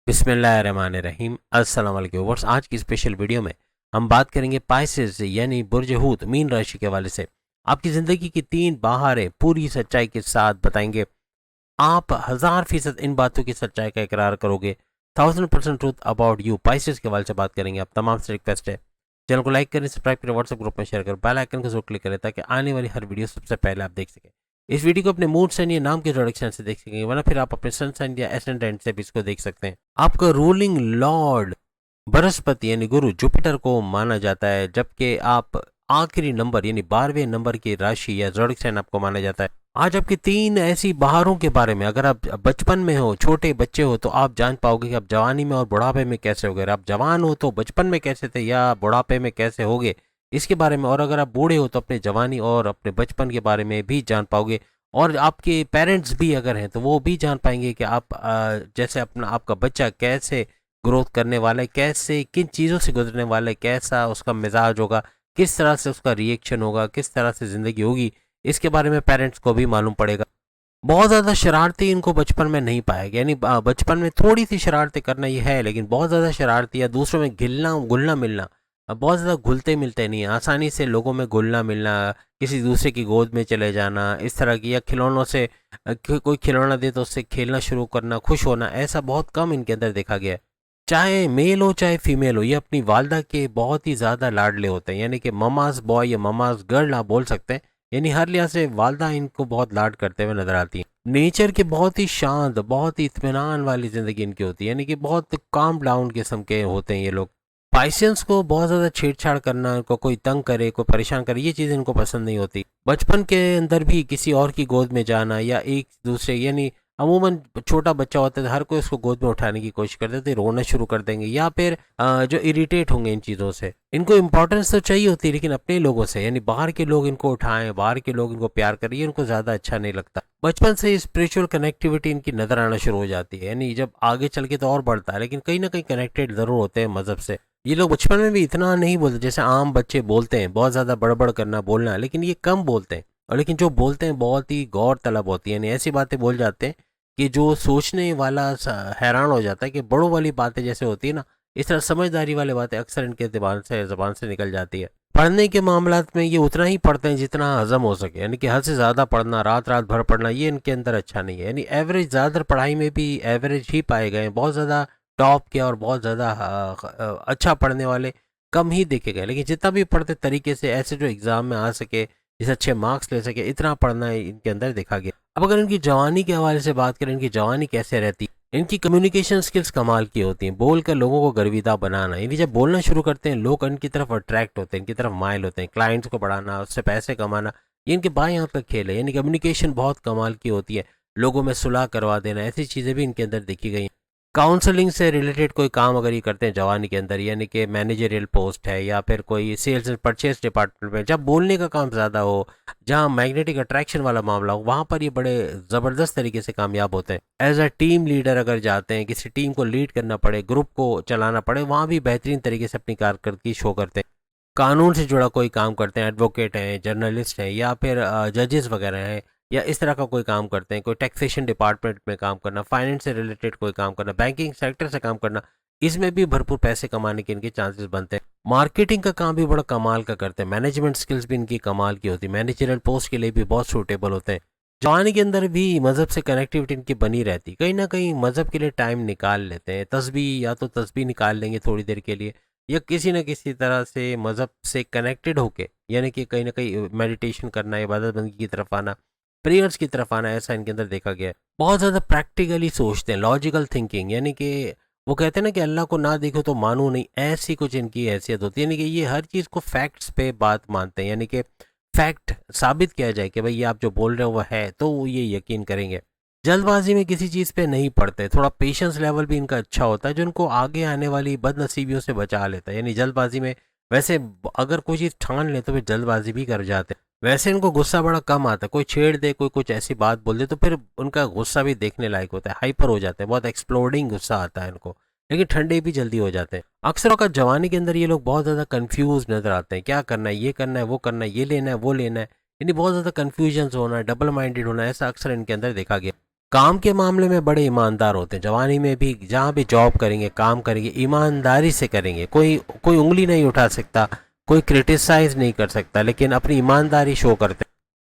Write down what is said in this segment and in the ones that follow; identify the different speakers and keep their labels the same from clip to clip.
Speaker 1: बिस्मिल्लाहिर्रहमानिर्रहीम। अस्सलाम वालेकुम व्यूअर्स, आज की स्पेशल वीडियो में हम बात करेंगे पाइसेस यानी बुर्ज हूत मीन राशि के हवाले से। आपकी ज़िंदगी की 3 बहारें पूरी सच्चाई के साथ बताएंगे। आप 1000% इन बातों की सच्चाई का इकरार करोगे। 1000% ट्रूथ अबाउट यू पाइसेस के हवाले से बात करेंगे। आप तमाम से रिक्वेस्ट है, चैनल को लाइक करें, सब्सक्राइब करें, व्हाट्सएप ग्रुप में शेयर करें, बेल आइकन को जरूर क्लिक करें ताकि आने वाली हर वीडियो सबसे पहले आप देख सकें। इस वीडियो को अपने मूड साइन या नाम के इंट्रोडक्शन से देख सकेंगे, वरना फिर आप अपने सन साइन या एसेंडेंट से भी इसको देख सकते हैं। आपका रूलिंग लॉर्ड बृहस्पति यानी गुरु जुपिटर को माना जाता है, जबकि आप आखिरी नंबर यानी 12वें नंबर की राशि या जोडिक साइन आपको माना जाता है। आज आपकी 3 ऐसी बहारों के बारे में, अगर आप बचपन में हो, छोटे बच्चे हो, तो आप जान पाओगे कि आप जवानी में और बुढ़ापे में कैसे होगे। अगर आप जवान हो तो बचपन में कैसे थे या बुढ़ापे में कैसे होगे, इसके बारे में। और अगर आप बूढ़े हो तो अपने जवानी और अपने बचपन के बारे में भी जान पाओगे। और आपके पेरेंट्स भी अगर हैं तो वो भी जान पाएंगे कि आप जैसे अपना आपका बच्चा कैसे ग्रोथ करने वाला है, कैसे किन चीज़ों से गुजरने वाला है, कैसा उसका मिजाज होगा, किस तरह से उसका रिएक्शन होगा, किस तरह से ज़िंदगी होगी, इसके बारे में पेरेंट्स को भी मालूम पड़ेगा। बहुत ज़्यादा शरारती इनको बचपन में नहीं पाएगा, यानी बचपन में थोड़ी सी शरारतें करना ये है, लेकिन बहुत ज़्यादा शरारती या दूसरों में घिलना घुलना मिलना, बहुत ज़्यादा घुलते मिलते नहीं हैं। आसानी से लोगों में घुलना मिलना, किसी दूसरे की गोद में चले जाना, इस तरह की, या खिलौनों से कोई खिलौना दे तो उससे खेलना शुरू करना, खुश होना, ऐसा बहुत कम इनके अंदर देखा गया है। चाहे मेल हो चाहे फीमेल हो, ये अपनी वालदा के बहुत ही ज़्यादा लाडले होते हैं, यानी कि ममाज बॉय या ममाज गर्ल आप बोल सकते हैं। यानी हर लिहाज से वालदा इनको बहुत लाड करते हुए नजर आती हैं। नेचर के बहुत ही शांत, बहुत ही इत्मीनान वाली ज़िंदगी इनकी होती है, यानी कि बहुत काम डाउन किस्म के होते हैं ये लोग। पाइसेंस को बहुत ज़्यादा छेड़छाड़ करना, इनको कोई तंग करे, कोई परेशान करे, ये चीज़ इनको पसंद नहीं होती। बचपन के अंदर भी किसी और की गोद में जाना या एक दूसरे, यानी अमूमन छोटा बच्चा होता है तो हर कोई उसको गोद में उठाने की कोशिश करते थे, रोना शुरू कर देंगे या फिर जो इरिटेट होंगे इन चीज़ों से। इनको इंपॉर्टेंस तो चाहिए होती है, लेकिन अपने लोगों से, यानी बाहर के लोग इनको उठाएं, बाहर के लोग इनको प्यार करें, ये इनको ज़्यादा अच्छा नहीं लगता। बचपन से स्पिरिचुअल कनेक्टिविटी इनकी नज़र आना शुरू हो जाती है, यानी जब आगे चल के तो और बढ़ता है, लेकिन कहीं ना कहीं कनेक्टेड ज़रूर होते हैं मज़हब से। ये लोग बचपन में भी इतना नहीं बोलते जैसे आम बच्चे बोलते हैं, बहुत ज़्यादा बड़बड़ करना बोलना, लेकिन ये कम बोलते हैं। और लेकिन जो बोलते हैं बहुत ही गौर तलब होती है, यानी ऐसी बातें बोल जाते हैं कि जो सोचने वाला हैरान हो जाता है कि बड़ों वाली बातें जैसे होती है ना, इस तरह समझदारी वाली बातें अक्सर इनके ज़बान से निकल जाती है। पढ़ने के मामलात में ये उतना ही पढ़ते हैं जितना हजम हो सके, यानी कि हद से ज़्यादा पढ़ना, रात रात भर पढ़ना, ये इनके अंदर अच्छा नहीं है। यानी एवरेज, ज़्यादातर पढ़ाई में भी एवरेज ही पाए गए हैं। बहुत ज़्यादा टॉप के और बहुत ज़्यादा अच्छा पढ़ने वाले कम ही देखे गए, लेकिन जितना भी पढ़ते तरीके से, ऐसे जो एग्ज़ाम में आ सके, जिसे अच्छे मार्क्स ले सके, इतना पढ़ना इनके अंदर देखा गया। अब अगर इनकी जवानी के हवाले से बात करें, इनकी जवानी कैसे रहती है। इनकी कम्युनिकेशन स्किल्स कमाल की होती हैं, बोलकर लोगों को गर्विदा बनाना, यानी जब बोलना शुरू करते हैं लोग इनकी तरफ अट्रैक्ट होते हैं, इनकी तरफ माइल होते हैं। क्लाइंट्स को बढ़ाना, उससे पैसे कमाना, ये इनके बाएं हाथ का खेल है। यानी कम्युनिकेशन बहुत कमाल की होती है, लोगों में सुलह करवा देना, ऐसी चीज़ें भी इनके अंदर देखी गई हैं। काउंसलिंग से रिलेटेड कोई काम अगर ये करते हैं जवानी के अंदर, यानी कि मैनेजरियल पोस्ट है या फिर कोई सेल्स एंड परचेज डिपार्टमेंट में, जब बोलने का काम ज़्यादा हो, जहाँ मैग्नेटिक अट्रैक्शन वाला मामला हो, वहाँ पर ये बड़े ज़बरदस्त तरीके से कामयाब होते हैं। एज अ टीम लीडर अगर जाते हैं, किसी टीम को लीड करना पड़े, ग्रुप को चलाना पड़े, वहाँ भी बेहतरीन तरीके से अपनी कारकर्दगी शो करते हैं। कानून से जुड़ा कोई काम करते हैं, एडवोकेट हैं, जर्नलिस्ट हैं या फिर जजेस वगैरह हैं, या इस तरह का कोई काम करते हैं, कोई टैक्सेशन डिपार्टमेंट में काम करना, फाइनेंस से रिलेटेड कोई काम करना, बैंकिंग सेक्टर से काम करना, इसमें भी भरपूर पैसे कमाने के इनके चांसेस बनते हैं। मार्केटिंग का काम भी बड़ा कमाल का करते हैं, मैनेजमेंट स्किल्स भी इनकी कमाल की होती है, मैनेजरल पोस्ट के लिए भी बहुत सूटेबल होते हैं। जवानी के अंदर भी मज़हब से कनेक्टिविटी इनकी बनी रहती है, कहीं ना कहीं मज़हब के लिए टाइम निकाल लेते हैं। तस्बीह, या तो तस्बीह निकाल लेंगे थोड़ी देर के लिए, या किसी न किसी तरह से मज़हब से कनेक्टेड होके, यानी कि कहीं ना कहीं मेडिटेशन करना, इबादत बंदगी की तरफ आना, प्रेयर्स की तरफ आना, ऐसा इनके अंदर देखा गया है। बहुत ज़्यादा प्रैक्टिकली सोचते हैं, लॉजिकल थिंकिंग, यानी कि वो कहते हैं ना कि अल्लाह को ना देखो तो मानो नहीं, ऐसी कुछ इनकी हैसियत होती है। यानी कि ये हर चीज़ को फैक्ट्स पे बात मानते हैं, यानी कि फैक्ट साबित किया जाए कि भाई ये आप जो बोल रहे हो वो है, तो वो ये यकीन करेंगे। जल्दबाजी में किसी चीज़ पे नहीं पड़ते, थोड़ा पेशेंस लेवल भी इनका अच्छा होता है, जो उनको आगे आने वाली बदनसीबियों से बचा लेता है। यानी जल्दबाजी में, वैसे अगर कोई चीज़ ठान ले तो फिर जल्दबाजी भी कर जाते हैं। वैसे इनको गुस्सा बड़ा कम आता है, कोई छेड़ दे, कोई कुछ ऐसी बात बोल दे तो फिर उनका गुस्सा भी देखने लायक होता है, हाइपर हो जाते हैं, बहुत एक्सप्लोडिंग गुस्सा आता है इनको, लेकिन ठंडे भी जल्दी हो जाते हैं। अक्सर वक्त जवानी के अंदर ये लोग बहुत ज़्यादा कंफ्यूज नजर आते हैं, क्या करना है, ये करना है, वो करना है, ये लेना है, वो लेना है, यानी बहुत ज़्यादा कन्फ्यूजन होना, डबल माइंडेड होना, ऐसा अक्सर इनके अंदर देखा गया। काम के मामले में बड़े ईमानदार होते हैं, जवानी में भी जहाँ भी जॉब करेंगे काम करेंगे ईमानदारी से करेंगे, कोई कोई उंगली नहीं उठा सकता, कोई क्रिटिसाइज नहीं कर सकता, लेकिन अपनी ईमानदारी शो करते हैं।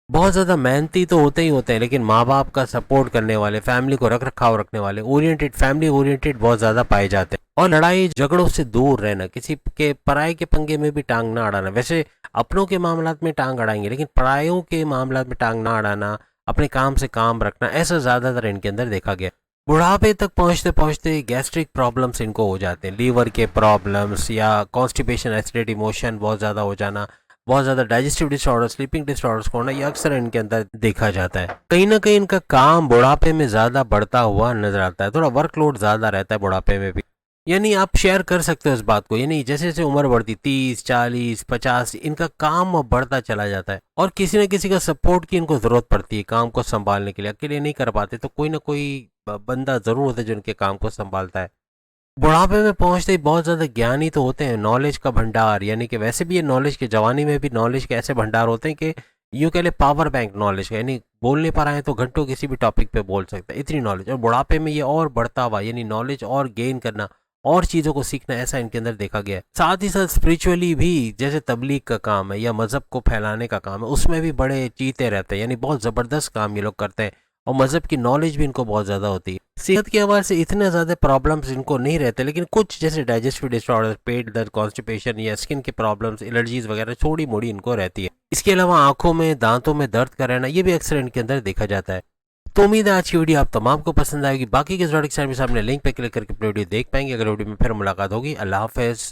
Speaker 1: बहुत ज़्यादा मेहनती तो होते ही होते हैं, लेकिन माँ बाप का सपोर्ट करने वाले, फैमिली को रख रखाव रखने वाले, ओरिएंटेड, फैमिली ओरिएंटेड बहुत ज़्यादा पाए जाते हैं। और लड़ाई झगड़ों से दूर रहना, किसी के पराये के पंगे में भी टांग ना अड़ाना। वैसे अपनों के मामलात में टांग अड़ाएंगे, लेकिन परायों के मामलात में टांग ना अड़ाना, अपने काम से काम रखना, ऐसा ज़्यादातर इनके अंदर देखा गया। बुढ़ापे तक पहुंचते पहुंचते गैस्ट्रिक प्रॉब्लम्स इनको हो जाते हैं, लीवर के प्रॉब्लम्स या कॉन्स्टिपेशन, एसिडिटी, मोशन बहुत ज़्यादा हो जाना, बहुत ज़्यादा डाइजेस्टिव डिसऑर्डर, स्लीपिंग डिसऑर्डर्स को होना, ये अक्सर इनके अंदर देखा जाता है। कहीं ना कहीं इनका काम बुढ़ापे में ज़्यादा बढ़ता हुआ नजर आता है, थोड़ा वर्कलोड ज़्यादा रहता है बुढ़ापे में भी। यानी आप शेयर कर सकते हो इस बात को, यानी जैसे जैसे उम्र बढ़ती 30, 40, 50, इनका काम बढ़ता चला जाता है और किसी न किसी का सपोर्ट की इनको ज़रूरत पड़ती है काम को संभालने के लिए। अकेले नहीं कर पाते तो कोई ना कोई बंदा ज़रूर होता है जो इनके काम को संभालता है। बुढ़ापे में पहुंचते ही बहुत ज़्यादा ज्ञानी तो होते हैं, नॉलेज का भंडार, यानी कि वैसे भी ये नॉलेज के जवानी में भी नॉलेज के ऐसे भंडार होते हैं कि यूँ कह ले पावर बैंक नॉलेज का, यानी बोल नहीं पा रहे हैं तो घंटों किसी भी टॉपिक पे बोल सकते हैं, इतनी नॉलेज। और बुढ़ापे में ये और बढ़ता हुआ, यानी नॉलेज और गेन करना और चीज़ों को सीखना, ऐसा इनके अंदर देखा गया है। साथ ही साथ स्पिरिचुअली भी, जैसे तबलीग का काम है या मज़हब को फैलाने का काम है, उसमें भी बड़े चीते रहते हैं, यानी बहुत ज़बरदस्त काम ये लोग करते हैं और मज़हब की नॉलेज भी इनको बहुत ज़्यादा होती है। सेहत के हवाले से इतने ज़्यादा प्रॉब्लम्स इनको नहीं रहते, लेकिन कुछ जैसे डाइजेस्टिव डिसऑर्डर, पेट दर्द, कॉन्स्टिपेशन या स्किन के प्रॉब्लम्स, एलर्जीज वगैरह थोड़ी मोड़ी इनको रहती है। इसके अलावा आंखों में, दांतों में दर्द का रहना, ये भी अक्सर इनके अंदर देखा जाता है। तो उम्मीद है आज की वीडियो आप तमाम को पसंद आएगी। बाकी के सामने लिंक पे क्लिक करके वीडियो देख पाएंगे। अगर वीडियो में फिर मुलाकात होगी। अल्लाह हाफिज़।